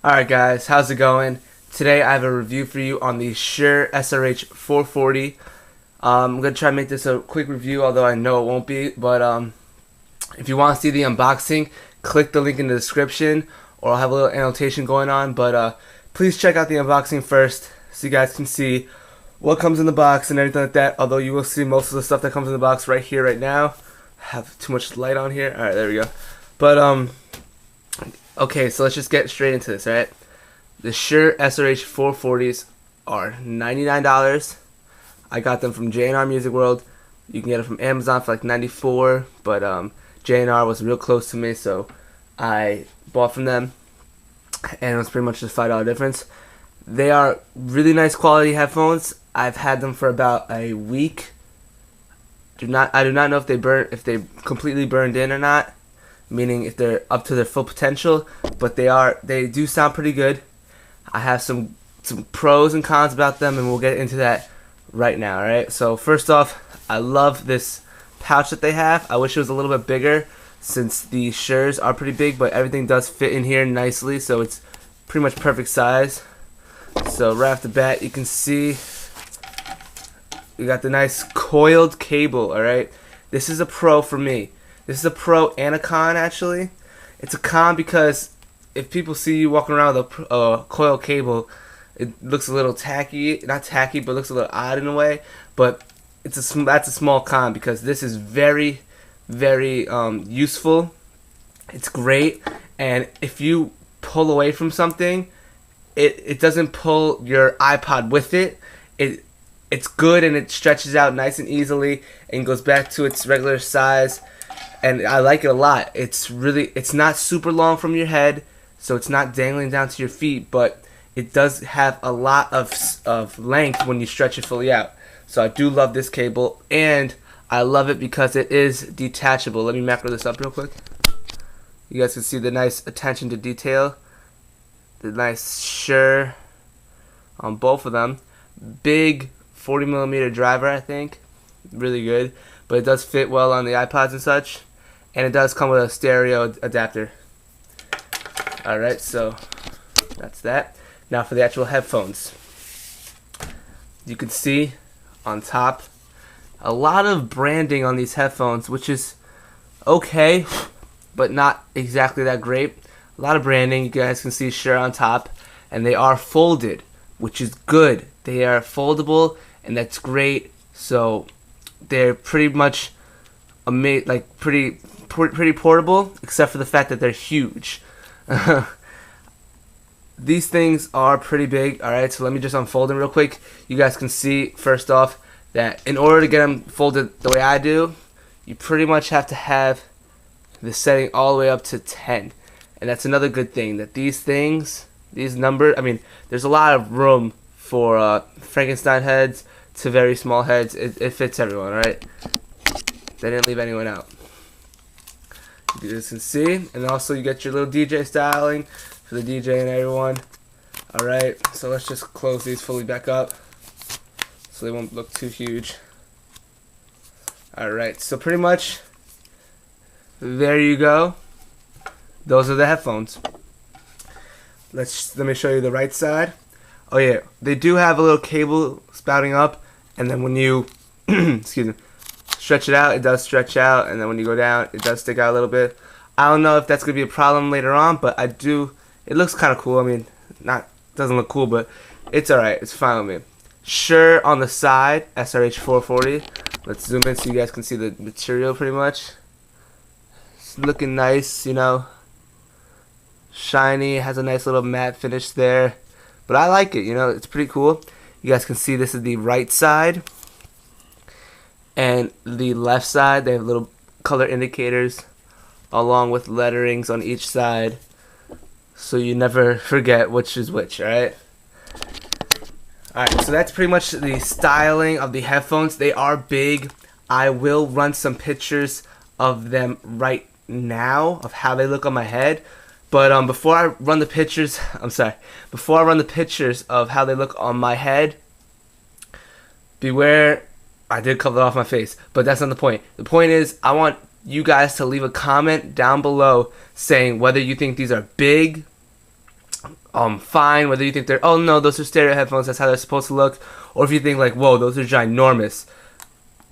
Alright guys, how's it going? Today I have a review for you on the Shure srh440. I'm going to try to make this a quick review, although I know it won't be. But if you want to see the unboxing, click the link in the description, or I'll have a little annotation going on. But please check out the unboxing first so you guys can see what comes in the box and everything like that. Although you will see most of the stuff that comes in the box right here, right now. I have too much light on here. Alright, there we go. But okay, so let's just get straight into this, alright? The Shure srh440s are $99. I got them from J&R Music World. You can get them from Amazon for like $94, but J&R was real close to me, so I bought from them, and it was pretty much just $5 difference. They are really nice quality headphones. I've had them for about a week. I do not know if they completely burned in or not, meaning if they're up to their full potential, but they do sound pretty good. I have some pros and cons about them, and we'll get into that right now. Alright, so first off, I love this pouch that they have. I wish it was a little bit bigger, since the Shures are pretty big, but everything does fit in here nicely, so it's pretty much perfect size. So right off the bat, you can see we got the nice coiled cable. Alright, this is a pro for me. This is a pro and a con, actually. It's a con because if people see you walking around with a coiled cable, it looks a little tacky. Not tacky, but looks a little odd in a way. But that's a small con, because this is very, very useful. It's great. And if you pull away from something, it doesn't pull your iPod with it. It's good, and it stretches out nice and easily and goes back to its regular size. And I like it a lot. It's not super long from your head, so it's not dangling down to your feet, but it does have a lot of length when you stretch it fully out. So I do love this cable, and I love it because it is detachable. Let me macro this up real quick. You guys can see the nice attention to detail, the nice Shure on both of them. Big 40mm driver, I think. Really good, but it does fit well on the iPods and such. And it does come with a stereo adapter. Alright, so that's that. Now for the actual headphones. You can see on top a lot of branding on these headphones, which is okay, but not exactly that great. A lot of branding. You guys can see Shure on top, and they are folded, which is good. They are foldable, and that's great. So they're pretty much pretty portable, except for the fact that they're huge. These things are pretty big. Alright, so let me just unfold them real quick. You guys can see, first off, that in order to get them folded the way I do, you pretty much have to have the setting all the way up to 10. And that's another good thing, that these numbers, I mean, there's a lot of room for Frankenstein heads to very small heads. It fits everyone, alright? They didn't leave anyone out. You guys can see, and also you get your little DJ styling for the DJ and everyone. Alright, so let's just close these fully back up so they won't look too huge. Alright, so pretty much there you go. Those are the headphones. Let me show you the right side. Oh yeah, they do have a little cable spouting up, and then when you excuse me, stretch it out, it does stretch out, and then when you go down, it does stick out a little bit. I don't know if that's gonna be a problem later on, but it looks kind of cool. I mean, doesn't look cool, but it's alright. It's fine with me. Shure on the side, srh440. Let's zoom in so you guys can see the material pretty much. It's looking nice, you know. Shiny, has a nice little matte finish there. But I like it, you know, it's pretty cool. You guys can see this is the right side. And the left side, they have little color indicators along with letterings on each side, so you never forget which is which, alright? Alright, so that's pretty much the styling of the headphones. They are big. I will run some pictures of them right now of how they look on my head. But before I run the pictures, before I run the pictures of how they look on my head, beware, I did cover off my face, but that's not the point. The point is, I want you guys to leave a comment down below saying whether you think these are big, fine, whether you think they're, oh no, those are stereo headphones, that's how they're supposed to look, or if you think like, whoa, those are ginormous,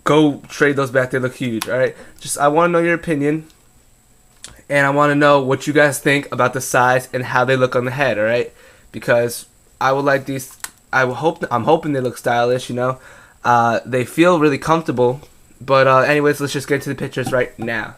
go trade those back, they look huge. Alright, just I want to know your opinion, and I want to know what you guys think about the size and how they look on the head. Alright, because I would like these, I'm hoping they look stylish, you know. They feel really comfortable, but anyways, let's just get to the pictures right now.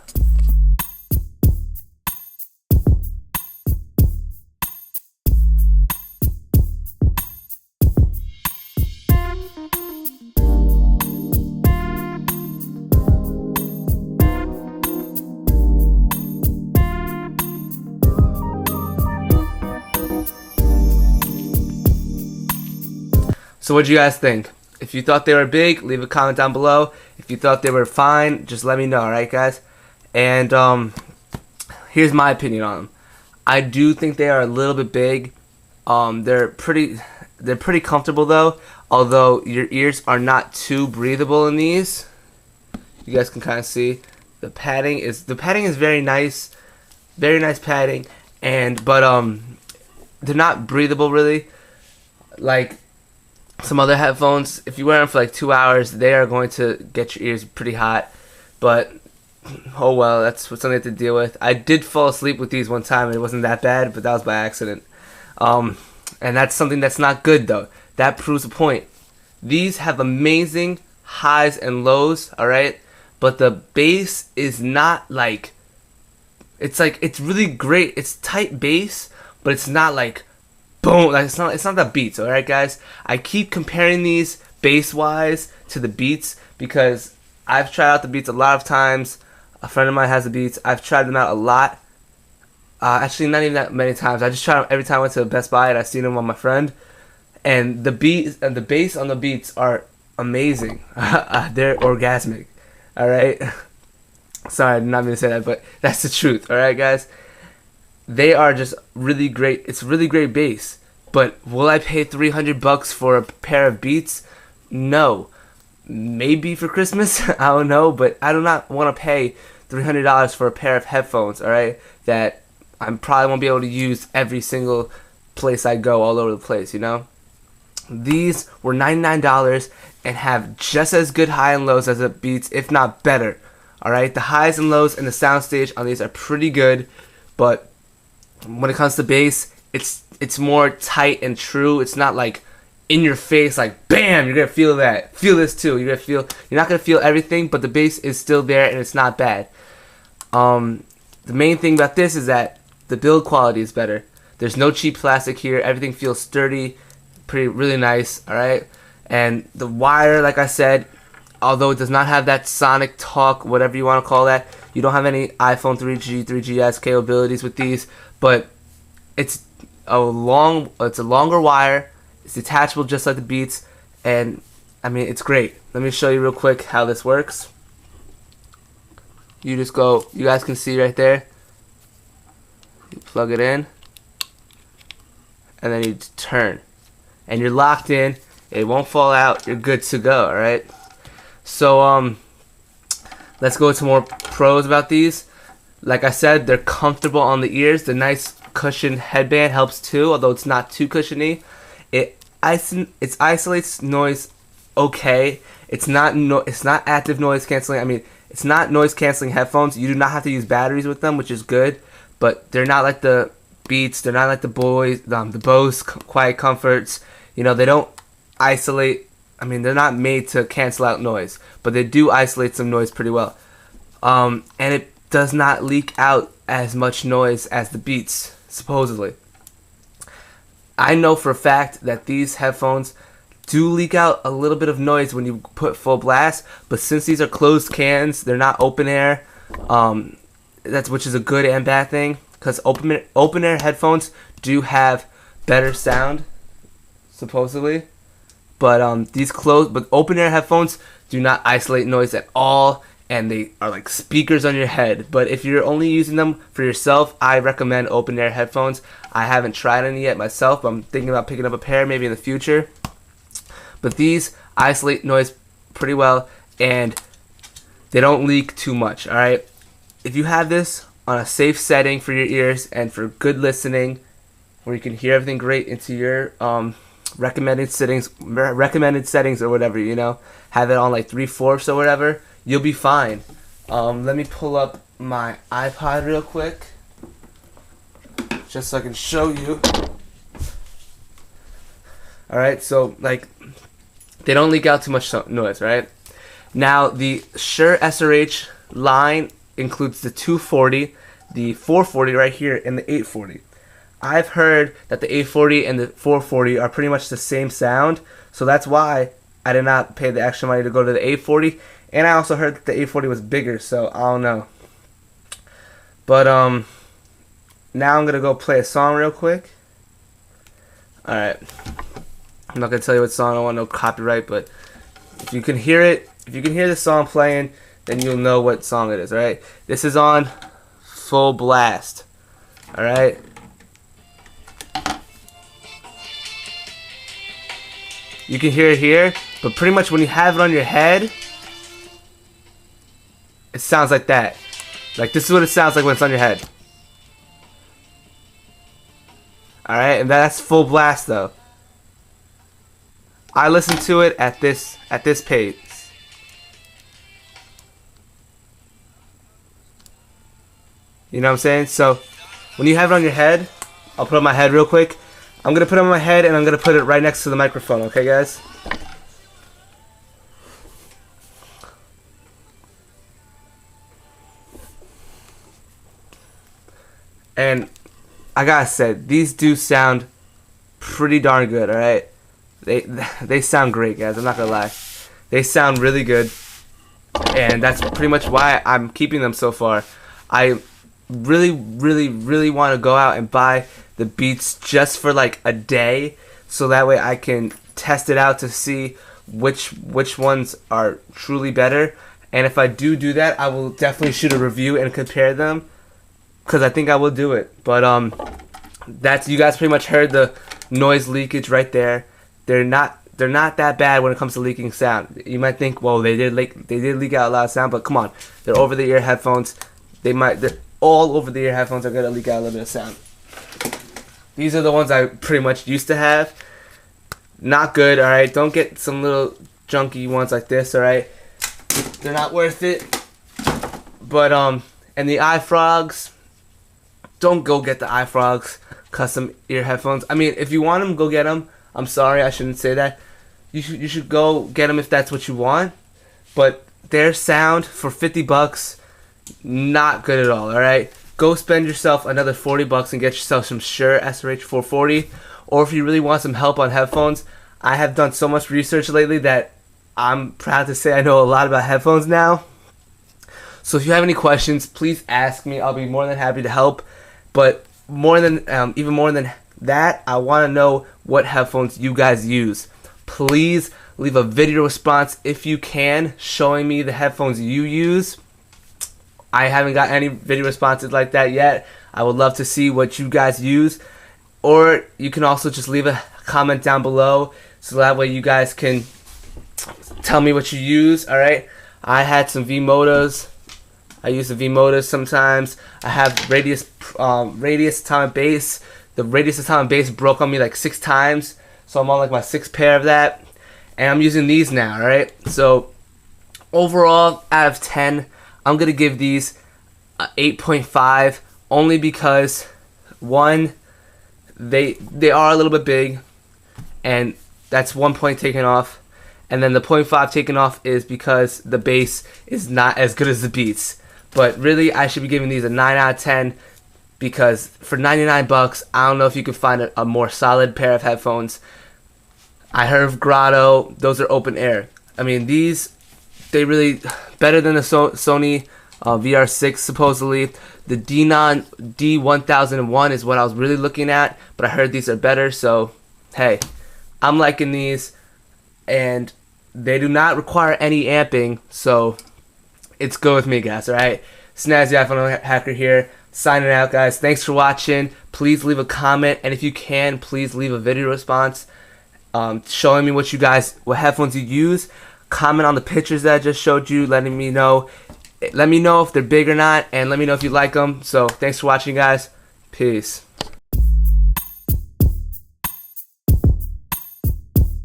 So what do you guys think? If you thought they were big, leave a comment down below. If you thought they were fine, just let me know, alright guys? And here's my opinion on them. I do think they are a little bit big. They're pretty comfortable though, although your ears are not too breathable in these. You guys can kind of see the padding is very nice padding, but they're not breathable really. Like some other headphones, if you wear them for like 2 hours, they are going to get your ears pretty hot. But oh well, that's something I have to deal with. I did fall asleep with these one time, and it wasn't that bad, but that was by accident. And that's something that's not good though. That proves a point. These have amazing highs and lows, all right, but the bass is not like, it's really great. It's tight bass, but it's not like boom, like it's not the Beats, alright guys? I keep comparing these bass wise to the Beats because I've tried out the Beats a lot of times. A friend of mine has the Beats. I've tried them out a lot. Actually not even that many times. I just tried them every time I went to Best Buy and I've seen them on my friend. And the bass on the Beats are amazing. They're orgasmic. Alright? Sorry, I did not mean to say that, but that's the truth, alright guys? They are just really great. It's really great bass. But will I pay $300 for a pair of Beats? No. Maybe for Christmas? I don't know. But I do not want to pay $300 for a pair of headphones, alright? That I probably won't be able to use every single place I go all over the place, you know? These were $99 and have just as good high and lows as the Beats, if not better. Alright? The highs and lows and the soundstage on these are pretty good. But when it comes to bass, it's more tight and true. It's not like in your face, like bam, you're gonna feel that. Feel this too. You're not gonna feel everything, but the bass is still there and it's not bad. The main thing about this is that the build quality is better. There's no cheap plastic here. Everything feels sturdy, really nice. All right, and the wire, like I said, although it does not have that sonic talk, whatever you want to call that, you don't have any iPhone 3G, 3GS capabilities with these, but it's a longer wire. It's detachable just like the Beats, and I mean it's great. Let me show you real quick how this works. You just go, you guys can see right there. You plug it in, and then you turn, and you're locked in. It won't fall out. You're good to go. All right. So let's go to more pros about these. Like I said, they're comfortable on the ears. The nice cushioned headband helps too, although it's not too cushiony. It isolates noise okay. It's not active noise canceling. I mean, it's not noise canceling headphones. You do not have to use batteries with them, which is good. But they're not like the Beats. They're not like the Bose Quiet Comforts. You know, they don't isolate. I mean, they're not made to cancel out noise, but they do isolate some noise pretty well. And it does not leak out as much noise as the Beats, supposedly. I know for a fact that these headphones do leak out a little bit of noise when you put full blast, but since these are closed cans, they're not open air, which is a good and bad thing, because open air headphones do have better sound, supposedly. But but open air headphones do not isolate noise at all, and they are like speakers on your head. But if you're only using them for yourself, I recommend open air headphones. I haven't tried any yet myself, but I'm thinking about picking up a pair maybe in the future. But these isolate noise pretty well, and they don't leak too much. All right, if you have this on a safe setting for your ears and for good listening, where you can hear everything great into your recommended settings or whatever, you know. Have it on like 3/4 or whatever. You'll be fine. Let me pull up my iPod real quick, just so I can show you. Alright, so like, they don't leak out too much noise, right? Now, the Shure srh line includes the 240, the 440 right here, and the 840. I've heard that the 840 and the 440 are pretty much the same sound, so that's why I did not pay the extra money to go to the 840. And I also heard that the 840 was bigger, so I don't know. But now I'm gonna go play a song real quick. Alright. I'm not gonna tell you what song, I don't want no copyright, but if you can hear it, if you can hear the song playing, then you'll know what song it is, alright? This is on full blast. Alright? You can hear it here, but pretty much when you have it on your head, it sounds like that. Like, this is what it sounds like when it's on your head. Alright, and that's full blast though. I listen to it at this pace. You know what I'm saying? So when you have it on your head, I'll put it on my head real quick. I'm gonna put it on my head and I'm gonna put it right next to the microphone, okay guys? And I gotta say, these do sound pretty darn good, alright? They sound great, guys, I'm not gonna lie. They sound really good, and that's pretty much why I'm keeping them so far. I really want to go out and buy the Beats just for like a day, so that way I can test it out to see which ones are truly better. And if I do that, I will definitely shoot a review and compare them, because I think I will do it. But that's, you guys pretty much heard the noise leakage right there. They're not that bad when it comes to leaking sound. You might think, well, they did leak out a lot of sound, but come on, they're over-the-ear headphones. They're all over-the-ear headphones are gonna leak out a little bit of sound. These are the ones I pretty much used to have. Not good, all right. Don't get some little junky ones like this, all right. They're not worth it. But and the iFrogs, don't go get the iFrogs custom ear headphones. I mean, if you want them, go get them. I'm sorry, I shouldn't say that. You should go get them if that's what you want. But their sound for $50, not good at all. All right, go spend yourself another $40 and get yourself some Shure srh440. Or if you really want some help on headphones, I have done so much research lately that I'm proud to say I know a lot about headphones now. So if you have any questions, please ask me. I'll be more than happy to help. But more than even more than that, I want to know what headphones you guys use. Please leave a video response if you can, showing me the headphones you use. I haven't got any video responses like that yet. I would love to see what you guys use. Or you can also just leave a comment down below, so that way you guys can tell me what you use. Alright, I had some V-Motos. I use the V-Motos sometimes. I have radius atomic bass. The radius atomic bass broke on me like 6 times, so I'm on like my 6th pair of that, and I'm using these now. Alright, so overall, out of 10, I'm gonna give these 8.5, only because, one, they are a little bit big, and that's 1 point taken off. And then the 0.5 taken off is because the bass is not as good as the Beats. But really, I should be giving these a 9 out of 10, because for $99, I don't know if you can find a more solid pair of headphones. I heard of Grotto; those are open air. I mean, these, they really better than the Sony VR6 supposedly. The Denon D1001 is what I was really looking at, but I heard these are better. So hey, I'm liking these, and they do not require any amping, so it's good with me, guys. Alright, Snazzy iPhone Hacker here, signing out, guys. Thanks for watching. Please leave a comment, and if you can, please leave a video response showing me what headphones you use. Comment on the pictures that I just showed you, letting me know. Let me know if they're big or not, and let me know if you like them. So thanks for watching, guys. Peace.